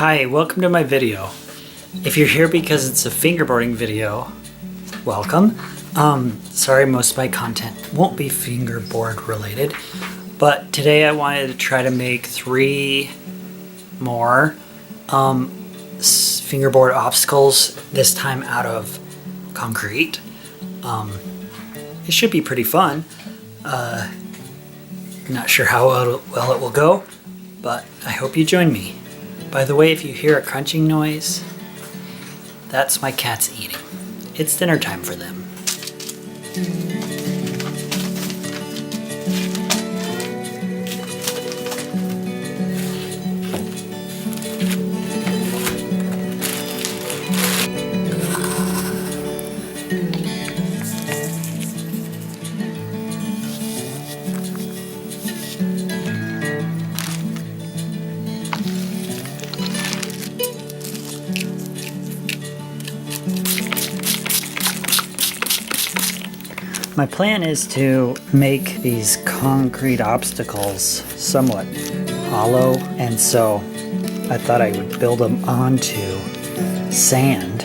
Hi, welcome to my video. If you're here because it's a fingerboarding video, welcome. Sorry most of my content won't be fingerboard related, but today I wanted to try to make 3 more fingerboard obstacles, this time out of concrete. It should be pretty fun. Not sure how well it will go, but I hope you join me. By the way, if you hear a crunching noise, that's my cats eating. It's dinner time for them. My plan is to make these concrete obstacles somewhat hollow, and so I thought I would build them onto sand.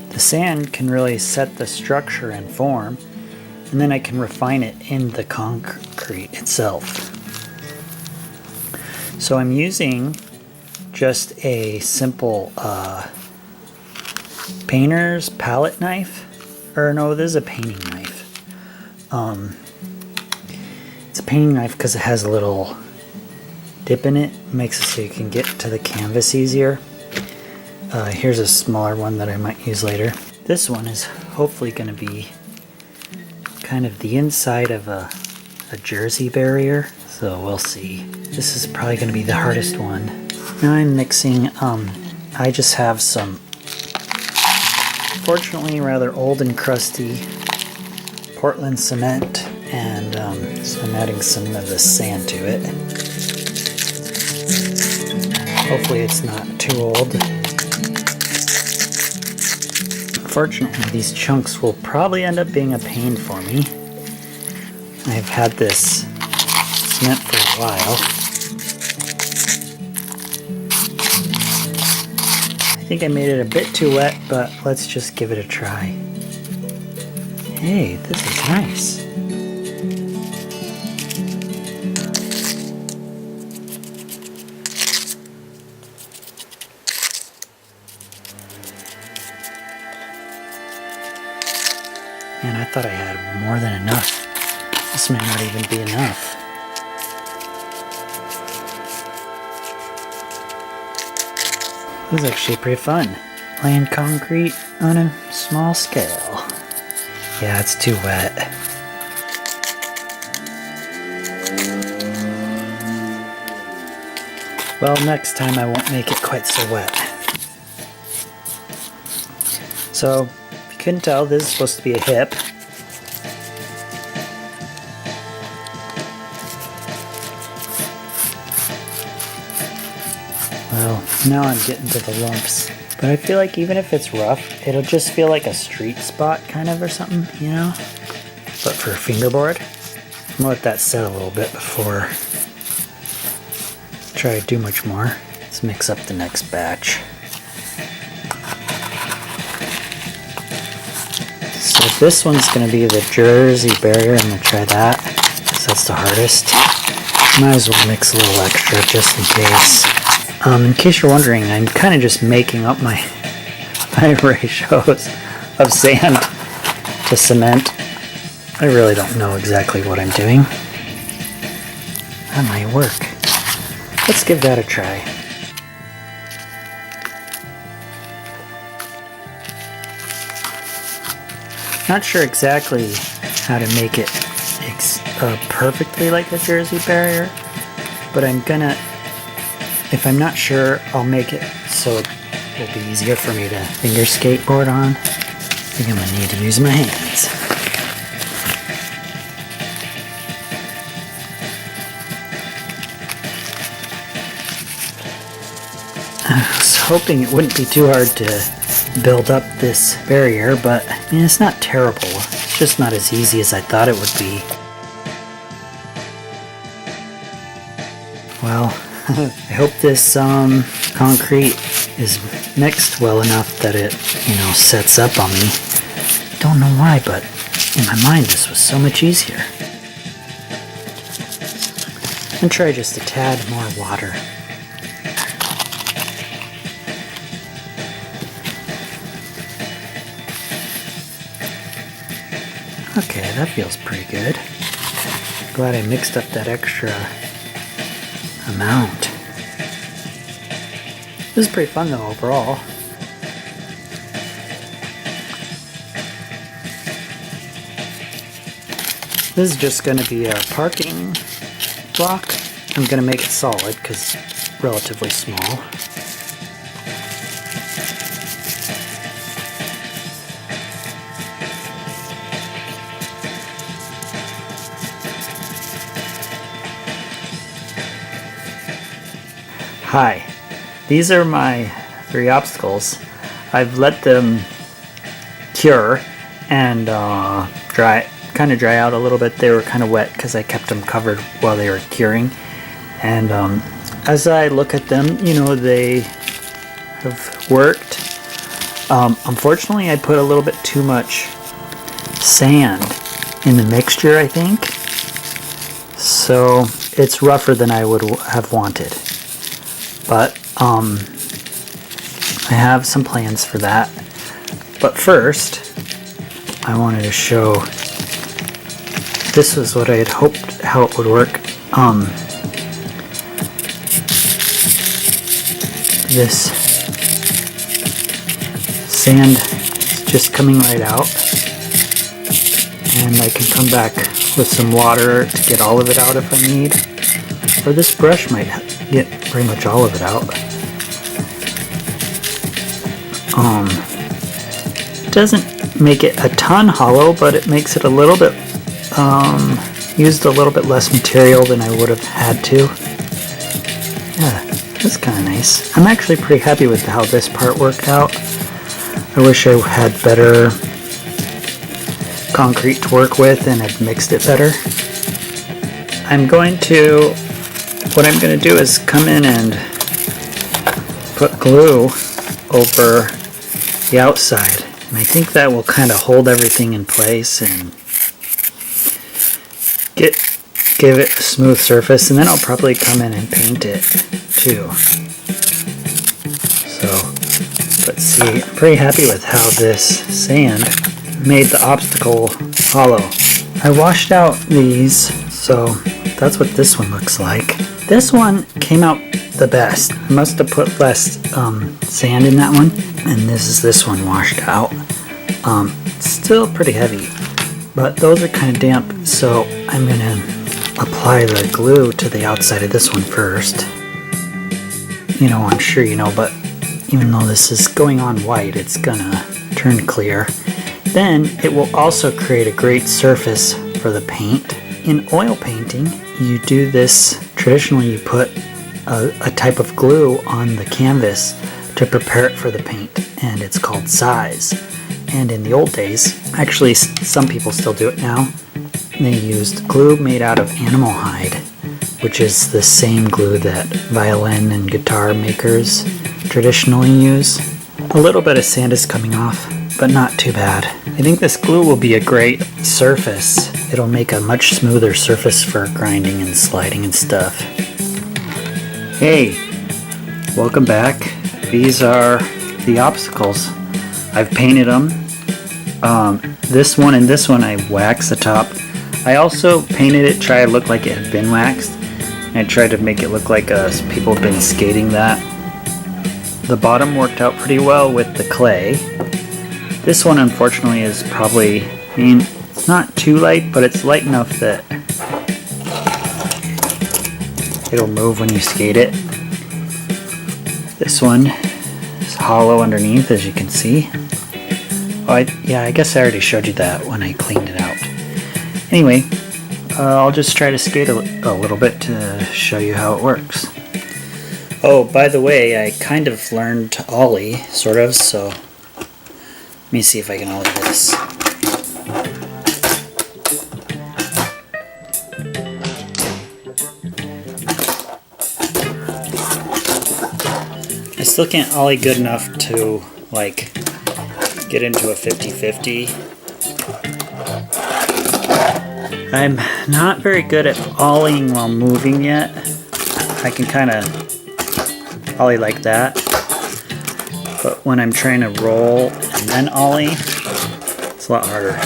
The sand can really set the structure and form, and then I can refine it in the concrete itself. So I'm using just a simple painter's palette knife, or no, this is a painting knife. It's a painting knife because it has a little dip in it. Makes it so you can get to the canvas easier. Here's a smaller one that I might use later. This one is hopefully going to be kind of the inside of a jersey barrier, so we'll see. This is probably going to be the hardest one. Now I'm mixing, I just have some, fortunately rather old and crusty Portland cement, and so I'm adding some of the sand to it. Hopefully it's not too old. Unfortunately, these chunks will probably end up being a pain for me. I've had this cement for a while. I think I made it a bit too wet, but let's just give it a try. Hey, this is nice. Man, I thought I had more than enough. This may not even be enough. This is actually pretty fun. Laying concrete on a small scale. Yeah, it's too wet. Well, next time I won't make it quite so wet. So, if you couldn't tell, this is supposed to be a hip. Well, now I'm getting to the lumps. But I feel like even if it's rough, it'll just feel like a street spot kind of or something, you know? But for a fingerboard, I'm gonna let that set a little bit before I try to do much more. Let's mix up the next batch. So this one's gonna be the jersey barrier. I'm gonna try that, because that's the hardest. Might as well mix a little extra just in case. In case you're wondering, I'm kind of just making up my ratios of sand to cement. I really don't know exactly what I'm doing. That might work. Let's give that a try. Not sure exactly how to make it perfectly like a jersey barrier, but I'm gonna, if I'm not sure, I'll make it so it will be easier for me to finger skateboard on. I think I'm going to need to use my hands. I was hoping it wouldn't be too hard to build up this barrier, but I mean, it's not terrible. It's just not as easy as I thought it would be. Well, I hope this concrete is mixed well enough that it, sets up on me. Don't know why, but in my mind this was so much easier. And try just a tad more water. Okay, that feels pretty good. Glad I mixed up that extra amount. This is pretty fun though overall. This is just going to be a parking block. I'm going to make it solid because it's relatively small. Hi, these are my 3 obstacles. I've let them cure and kind of dry out a little bit. They were kind of wet because I kept them covered while they were curing. And as I look at them, they have worked. Unfortunately, I put a little bit too much sand in the mixture, I think. So it's rougher than I would have wanted. But I have some plans for that. But first, I wanted to show, this was what I had hoped how it would work. This sand is just coming right out, and I can come back with some water to get all of it out if I need, or this brush might get pretty much all of it out. It doesn't make it a ton hollow, but it makes it a little bit used a little bit less material than I would have had to. Yeah, that's kind of nice. I'm actually pretty happy with how this part worked out. I wish I had better concrete to work with and had mixed it better. What I'm going to do is come in and put glue over the outside, and I think that will kind of hold everything in place and give it a smooth surface, and then I'll probably come in and paint it too. So let's see, I'm pretty happy with how this sand made the obstacle hollow. I washed out these, so that's what this one looks like. This one came out the best. I must have put less sand in that one, and this one washed out. It's still pretty heavy, but those are kind of damp, so I'm going to apply the glue to the outside of this one first. I'm sure you know, but even though this is going on white, it's gonna turn clear. Then it will also create a great surface for the paint. In oil painting, you do this, traditionally you put a type of glue on the canvas to prepare it for the paint, and it's called size. And in the old days, actually some people still do it now, they used glue made out of animal hide, which is the same glue that violin and guitar makers traditionally use. A little bit of sand is coming off, but not too bad. I think this glue will be a great surface. It'll make a much smoother surface for grinding and sliding and stuff. Hey, welcome back. These are the obstacles. I've painted them. This one and this one I waxed the top. I also painted it, tried to look like it had been waxed. I tried to make it look like people have been skating that. The bottom worked out pretty well with the clay. This one unfortunately is probably, it's not too light, but it's light enough that it'll move when you skate it. This one is hollow underneath, as you can see. I guess I already showed you that when I cleaned it out. Anyway, I'll just try to skate a little bit to show you how it works. Oh, by the way, I kind of learned to ollie, sort of, so let me see if I can ollie this. still can't ollie good enough to like get into a 50-50. I'm not very good at ollieing while moving yet. I can kind of ollie like that, but when I'm trying to roll and then ollie, it's a lot harder.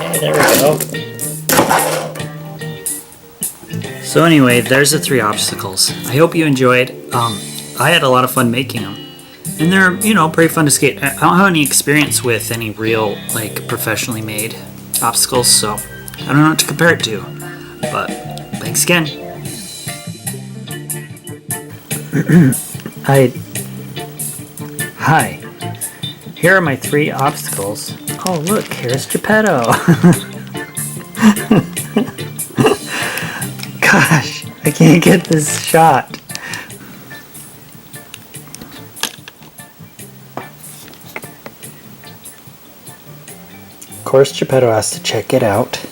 Okay, there we go. So anyway, there's the 3 obstacles. I hope you enjoyed. I had a lot of fun making them. And they're, you know, pretty fun to skate. I don't have any experience with any real, like, professionally made obstacles, so I don't know what to compare it to. But thanks again. Hi. Here are my 3 obstacles. Oh, look, here's Geppetto. Gosh, I can't get this shot. Of course, Geppetto has to check it out.